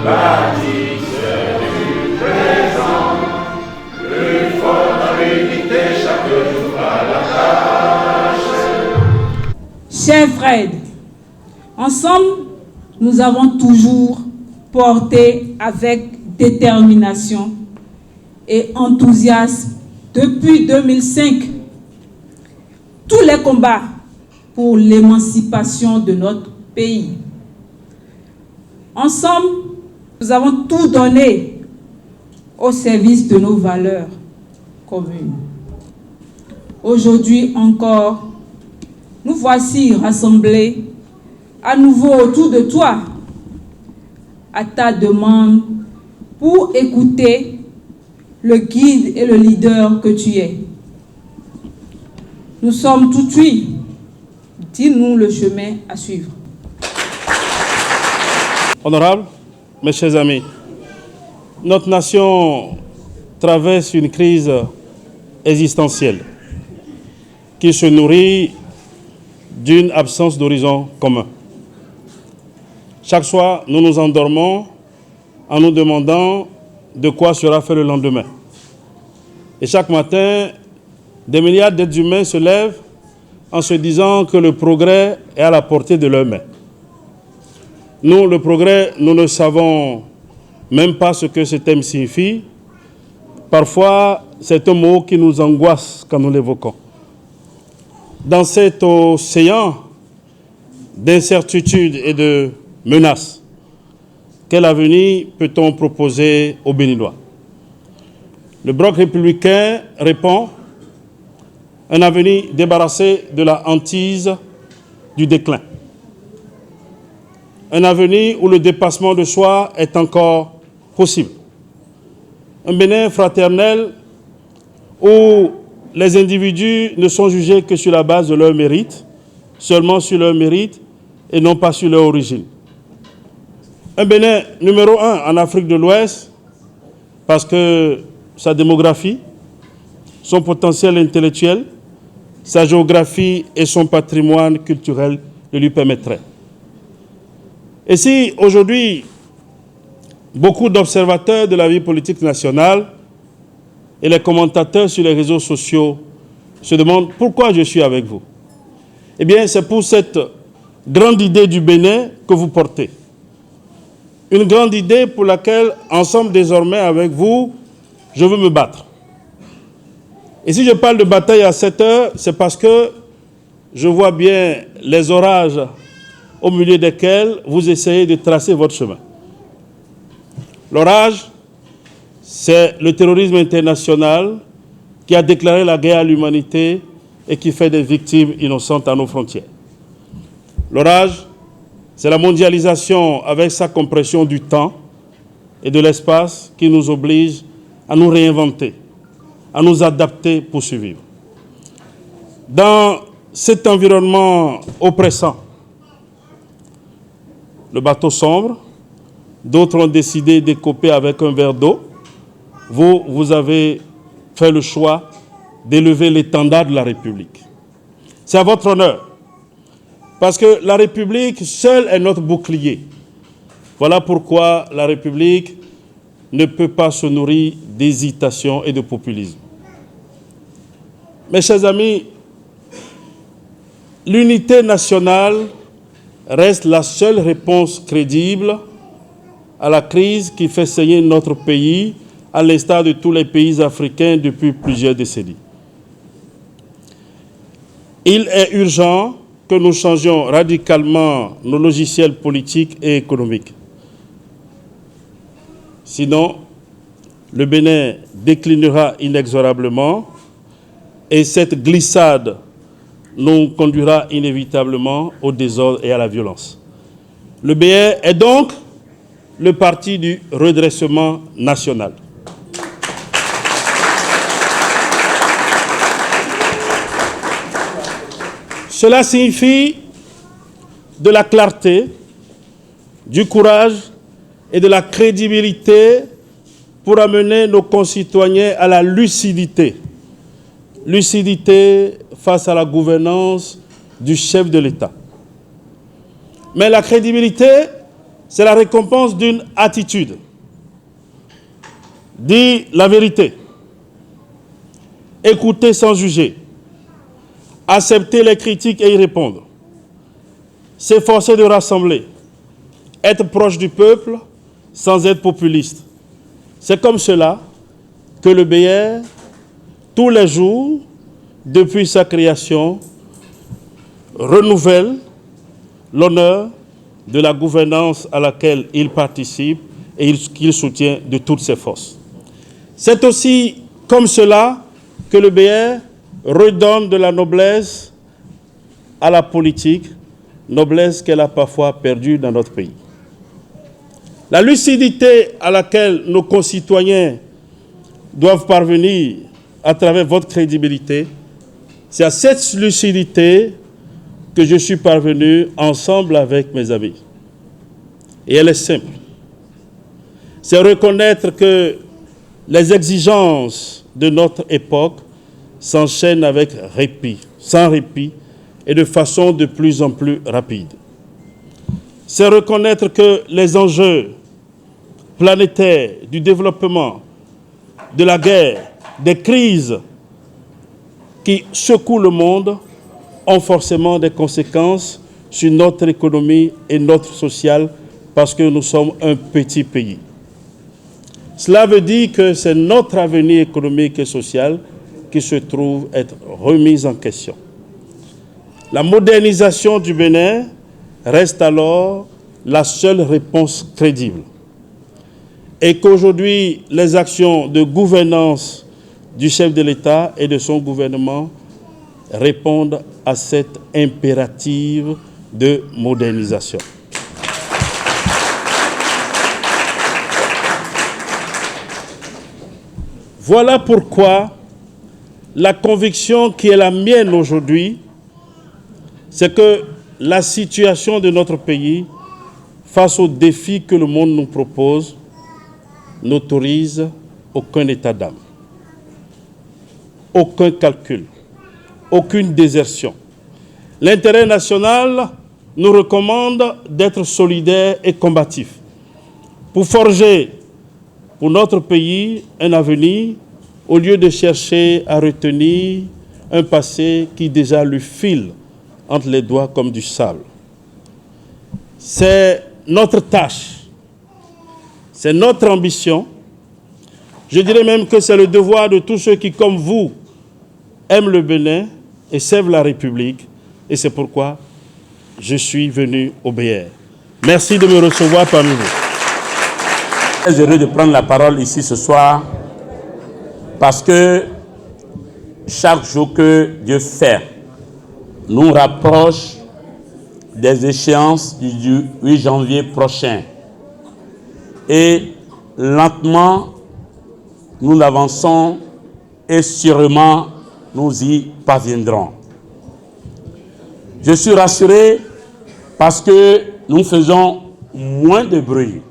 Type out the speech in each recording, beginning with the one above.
bâtisseur du présent, plus fort dans l'unité, chaque jour à la tâche. Chers frères, ensemble, nous avons toujours porté avec détermination et enthousiasme depuis 2005 tous les combats pour l'émancipation de notre pays. Ensemble, nous avons tout donné au service de nos valeurs communes. Aujourd'hui encore, nous voici rassemblés à nouveau autour de toi, à ta demande, pour écouter le guide et le leader que tu es. Nous sommes tout oui. Dis-nous le chemin à suivre. Honorables, mes chers amis, notre nation traverse une crise existentielle qui se nourrit d'une absence d'horizon commun. Chaque soir, nous nous endormons en nous demandant de quoi sera fait le lendemain. Et chaque matin, des milliards d'êtres humains se lèvent en se disant que le progrès est à la portée de leurs mains. Nous, le progrès, nous ne savons même pas ce que ce thème signifie. Parfois, c'est un mot qui nous angoisse quand nous l'évoquons. Dans cet océan d'incertitudes et de menaces, quel avenir peut-on proposer aux Béninois? Le Bloc républicain répond: un avenir débarrassé de la hantise du déclin. Un avenir où le dépassement de soi est encore possible. Un Bénin fraternel où les individus ne sont jugés que sur la base de leur mérite, seulement sur leur mérite et non pas sur leur origine. Un Bénin numéro 1 en Afrique de l'Ouest parce que sa démographie, son potentiel intellectuel, sa géographie et son patrimoine culturel le lui permettraient. Et si aujourd'hui, beaucoup d'observateurs de la vie politique nationale et les commentateurs sur les réseaux sociaux se demandent pourquoi je suis avec vous, eh bien, c'est pour cette grande idée du Bénin que vous portez. Une grande idée pour laquelle, ensemble désormais avec vous, je veux me battre. Et si je parle de bataille à 7 heures, c'est parce que je vois bien les orages au milieu desquels vous essayez de tracer votre chemin. L'orage, c'est le terrorisme international qui a déclaré la guerre à l'humanité et qui fait des victimes innocentes à nos frontières. L'orage, c'est la mondialisation avec sa compression du temps et de l'espace qui nous oblige à nous réinventer, à nous adapter pour survivre. Dans cet environnement oppressant, le bateau sombre, d'autres ont décidé d'écoper avec un verre d'eau. Vous avez fait le choix d'élever l'étendard de la République. C'est à votre honneur, parce que la République seule est notre bouclier. Voilà pourquoi la République ne peut pas se nourrir d'hésitation et de populisme. Mes chers amis, l'unité nationale reste la seule réponse crédible à la crise qui fait saigner notre pays, à l'instar de tous les pays africains depuis plusieurs décennies. Il est urgent que nous changions radicalement nos logiciels politiques et économiques. Sinon, le Bénin déclinera inexorablement et cette glissade nous conduira inévitablement au désordre et à la violence. Le BR est donc le parti du redressement national. Cela signifie de la clarté, du courage et de la crédibilité pour amener nos concitoyens à la lucidité. Lucidité face à la gouvernance du chef de l'État. Mais la crédibilité, c'est la récompense d'une attitude. Dire la vérité, écouter sans juger, accepter les critiques et y répondre, s'efforcer de rassembler, être proche du peuple sans être populiste. C'est comme cela que le BR, tous les jours, depuis sa création, renouvelle l'honneur de la gouvernance à laquelle il participe et qu'il soutient de toutes ses forces. C'est aussi comme cela que le BR redonne de la noblesse à la politique, noblesse qu'elle a parfois perdue dans notre pays. La lucidité à laquelle nos concitoyens doivent parvenir à travers votre crédibilité, c'est à cette lucidité que je suis parvenu ensemble avec mes amis. Et elle est simple. C'est reconnaître que les exigences de notre époque s'enchaînent avec répit, sans répit et de façon de plus en plus rapide. C'est reconnaître que les enjeux planétaires du développement, de la guerre, des crises qui secouent le monde ont forcément des conséquences sur notre économie et notre social parce que nous sommes un petit pays. Cela veut dire que c'est notre avenir économique et social qui se trouve être remis en question. La modernisation du Bénin reste alors la seule réponse crédible. Et qu'aujourd'hui, les actions de gouvernance du chef de l'État et de son gouvernement répondent à cette impérative de modernisation. Voilà pourquoi la conviction qui est la mienne aujourd'hui, c'est que la situation de notre pays, face aux défis que le monde nous propose, n'autorise aucun état d'âme, aucun calcul, aucune désertion. L'intérêt national nous recommande d'être solidaires et combatifs pour forger pour notre pays un avenir au lieu de chercher à retenir un passé qui déjà lui file entre les doigts comme du sable. C'est notre tâche, c'est notre ambition. Je dirais même que c'est le devoir de tous ceux qui, comme vous, aiment le Bénin et servent la République. Et c'est pourquoi je suis venu au BR. Merci de me recevoir parmi vous. Je suis heureux de prendre la parole ici ce soir parce que chaque jour que Dieu fait nous rapproche des échéances du 8 janvier prochain. Et lentement, nous avançons et sûrement nous y parviendrons. Je suis rassuré parce que nous faisons moins de bruit.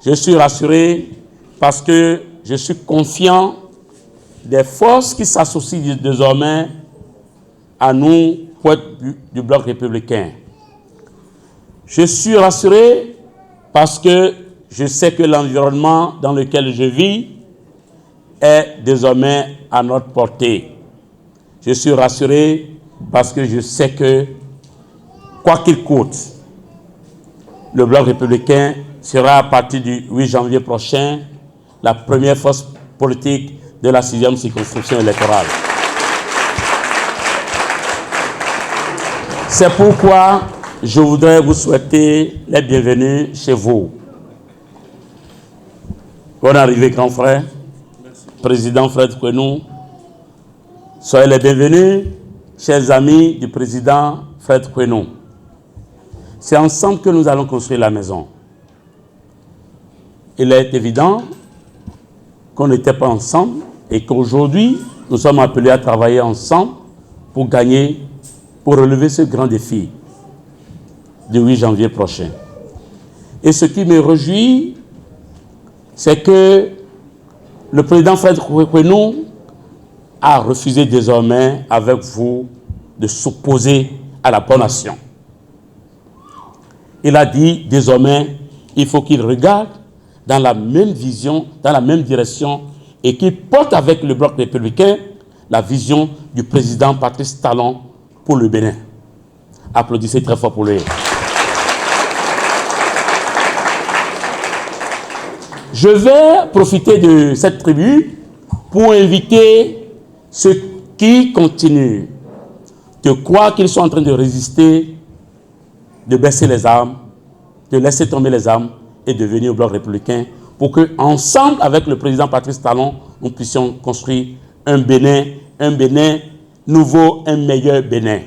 Je suis rassuré parce que je suis confiant des forces qui s'associent désormais à nous, poètes du Bloc républicain. Je suis rassuré parce que je sais que l'environnement dans lequel je vis est désormais à notre portée. Je suis rassuré parce que je sais que, quoi qu'il coûte, le Bloc républicain sera à partir du 8 janvier prochain la première force politique de la 6e circonscription électorale. C'est pourquoi je voudrais vous souhaiter les bienvenus chez vous. Bonne arrivée, grand frère. Merci. Président Fred Kwenou. Soyez les bienvenus, chers amis du président Fred Kwenou. C'est ensemble que nous allons construire la maison. Il est évident qu'on n'était pas ensemble et qu'aujourd'hui, nous sommes appelés à travailler ensemble pour gagner, pour relever ce grand défi du 8 janvier prochain. Et ce qui me réjouit, c'est que le président Fred Kwenou a refusé désormais avec vous de s'opposer à la bonne action. il a dit désormais, il faut qu'il regarde dans la même vision, dans la même direction, et qu'il porte avec le bloc républicain la vision du président Patrice Talon pour le Bénin. Applaudissez très fort pour lui. Je vais profiter de cette tribune pour inviter ceux qui continuent de croire qu'ils sont en train de résister, de baisser les armes, de laisser tomber les armes et de venir au bloc républicain pour que, ensemble avec le président Patrice Talon, nous puissions construire un Bénin nouveau, un meilleur Bénin.